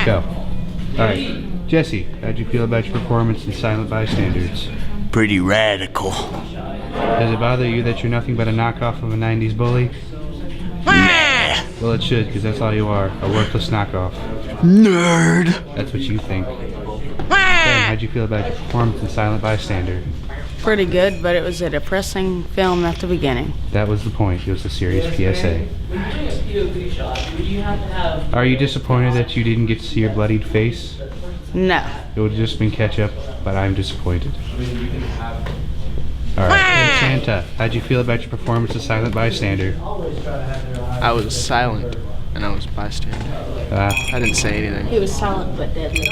Let's go. Alright, Jesse, how'd you feel about your performance in Silent Bystanders? Pretty radical. Does it bother you that you're nothing but a knockoff of a 90s bully? Nah. Well, it should, because that's all you are, a worthless knockoff. Nerd. That's what you think. Ben, how'd you feel about your performance in Silent Bystander? Pretty good, but it was a depressing film at the beginning. That was the point. It was a serious PSA. Are you disappointed that you didn't get to see your bloodied face? No. It would have just been ketchup, but I'm disappointed. Alright, and Santa, how'd you feel about your performance as Silent Bystander? I was silent, and I was bystander. I didn't say anything. He was silent but deadly.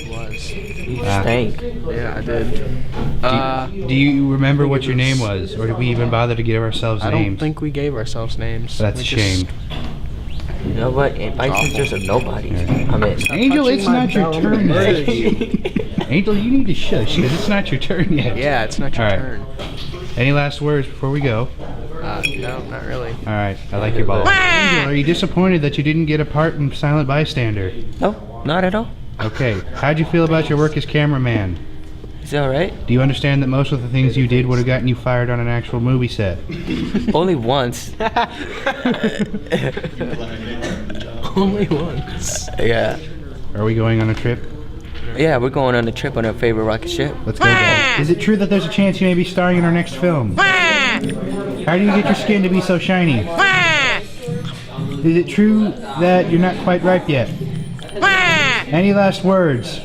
Was. You stank. Yeah, I did. Do you remember what your name was, or did we even bother to give ourselves I names? don't think we gave ourselves names. That's a shame. You know what? Bystanders are nobodies. I mean, Angel, it's not your turn yet. Angel, you need to shush, because it's not your turn yet. Yeah, it's not your turn. Any last words before we go? No, not really. Alright, I like your ball. Angel, are you disappointed that you didn't get a part in Silent Bystander? no, not at all. Okay, how'd you feel about your work as cameraman? Is that alright? Do you understand that most of the things you did would have gotten you fired on an actual movie set? Only once. Only once. Yeah. Are we going on a trip? Yeah, we're going on a trip on our favorite rocket ship. Let's go, guys. Is it true that there's a chance you may be starring in our next film? How do you get your skin to be so shiny? Is it true that you're not quite ripe yet? Any last words?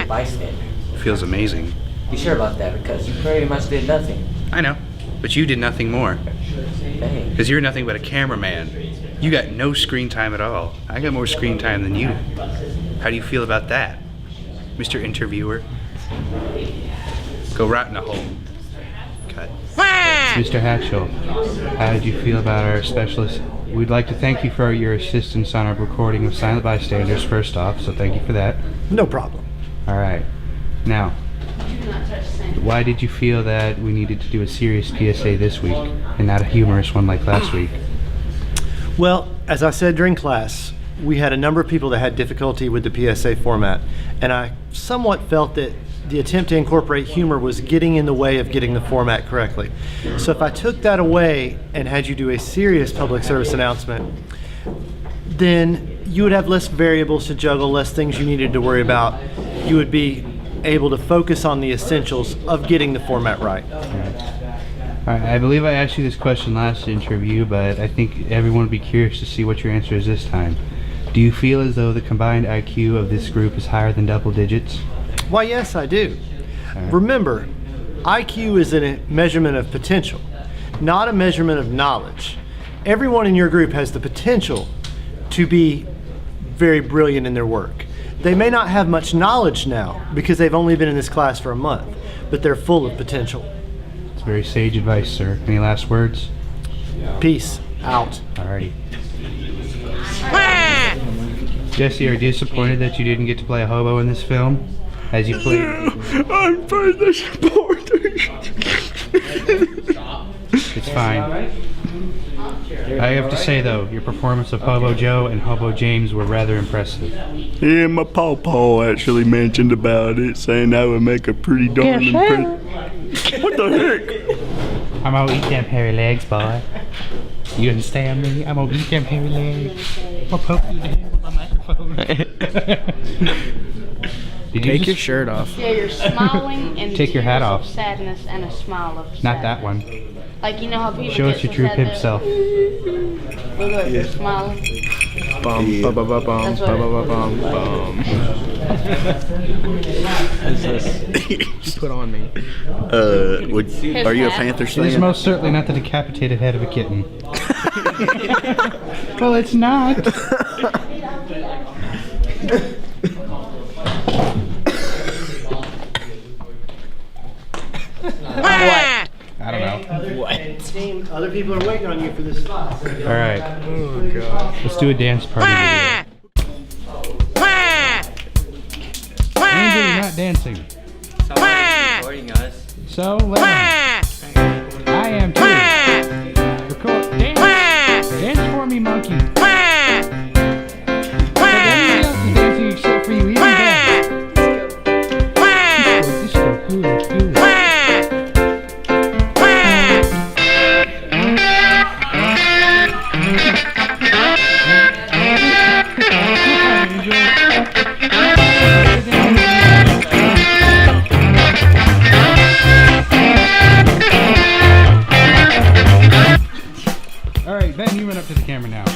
Bystander. Feels amazing. You sure about that? Because you pretty much did nothing. I know, but you did nothing more. Dang. Because you're nothing but a cameraman. You got no screen time at all. I got more screen time than you. How do you feel about that, Mr. Interviewer? Go rot in a hole. Cut. Mr. Hatchell, how did you feel about our specialist? We'd like to thank you for your assistance on our recording of Silent Bystanders first off, so thank you for that. No problem. Alright. Now, why did you feel that we needed to do a serious PSA this week and not a humorous one like last week? Well, as I said during class, we had a number of people that had difficulty with the PSA format, and I somewhat felt that the attempt to incorporate humor was getting in the way of getting the format correctly. So if I took that away and had you do a serious public service announcement, then you would have less variables to juggle, less things you needed to worry about. You would be able to focus on the essentials of getting the format right. Alright, I believe I asked you this question last interview, but I think everyone would be curious to see what your answer is this time. Do you feel as though the combined IQ of this group is higher than double digits? Why, yes, I do. Remember, IQ is a measurement of potential, not a measurement of knowledge. Everyone in your group has the potential to be very brilliant in their work. They may not have much knowledge now because they've only been in this class for a month, but they're full of potential. It's very sage advice, sir. Any last words? Peace out. Alrighty. Jesse, are you disappointed that you didn't get to play a hobo in this film? As you played... I'm very disappointed. It's fine. I have to say though, your performance of Hobo Joe and Hobo James were rather impressive. Yeah, my pawpaw actually mentioned about it, saying I would make a pretty darn impression. What the heck? I'm gonna eat them hairy legs, boy. You understand me? I'm gonna eat them hairy legs. I'll poke you in the head with my microphone. Take your shirt off. Yeah, you're smiling and Take your hat tears of off. sadness and a smile of sadness. Not that one. Like, you know how people Show get us your so true sad pimp that- self. Look, you're smiling. Bum, ba ba ba bum, That's ba what ba ba bum, bum. What's this? You put on me. Are you a Panthers It is fan? most certainly not the decapitated head of a kitten. Well, it's not. What? I don't know. What? Other people are waiting on you for this spot. Alright, Oh god. let's do a dance party video. Angel, you're not dancing. Someone's recording us. So, let I am too. Record. Dance. Dance for me, monkey. camera now.